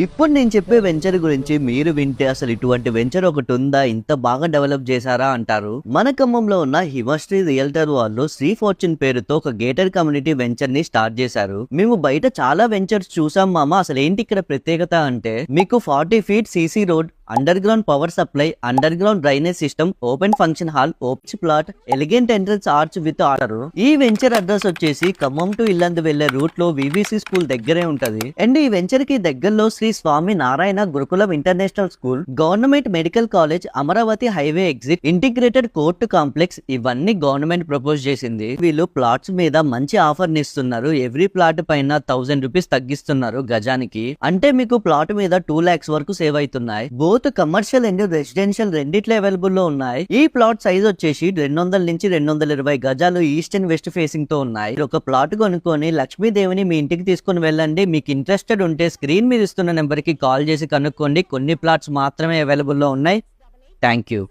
ఇప్పుడు నేను చెప్పే వెంచర్ గురించి మీరు వింటే అసలు ఇటువంటి వెంచర్ ఒకటి ఉందా, ఇంత బాగా డెవలప్ చేశారా అంటారు. మన ఖమ్మంలో ఉన్న హిమశ్రీ రియల్టర్ వాళ్ళు శ్రీ ఫార్చ్యూన్ పేరుతో ఒక గేటెడ్ కమ్యూనిటీ వెంచర్ ని స్టార్ట్ చేశారు. మేము బయట చాలా వెంచర్స్ చూసాం మామ, అసలు ఏంటి ఇక్కడ ప్రత్యేకత అంటే మీకు 40 feet CC road, under ground power supply, under ground drainage system, open function hall, open plot, elegant entrance arch with order. ఈ వెంచర్ అడ్రస్ వచ్చేసి ఖమ్మం టు ఇల్లందు వెళ్లే రూట్ లో వివిసి స్కూల్ దగ్గరే ఉంటది. అండ్ ఈ వెంచర్ కి దగ్గరలో Shri Swami Narayana Gurukulam international school, government medical college, Amaravati highway exit, integrated court complex ఇవన్నీ గవర్నమెంట్ ప్రపోజ్ చేసింది. వీళ్ళు ప్లాట్స్ మీద మంచి ఆఫర్ ఇస్తున్నారు. ఎవ్రీ ప్లాట్ పైన 1000 రూపీస్ తగ్గిస్తున్నారు గజానికి. అంటే మీకు ప్లాట్ మీద 2 lakhs వరకు సేవ్ అవుతున్నాయి. బోత్ కమర్షియల్ అండ్ రెసిడెన్షియల్ రెండిట్లో అవైలబుల్ లో ఉన్నాయి. ఈ ప్లాట్ సైజ్ వచ్చేసి 200 నుంచి 220 గజాలు ఈస్ట్ అండ్ వెస్ట్ ఫేసింగ్ తో ఉన్నాయి. ఒక ప్లాట్ కొనుక్కొని లక్ష్మీదేవిని మీ ఇంటికి తీసుకుని వెళ్ళండి. మీకు ఇంట్రెస్టెడ్ ఉంటే స్క్రీన్ మీద ఇస్తున్న నెంబర్ కి కాల్ చేసి కనుక్కోండి. కొన్ని ప్లాట్స్ మాత్రమే అవైలబుల్ లో ఉన్నాయి. Thank you.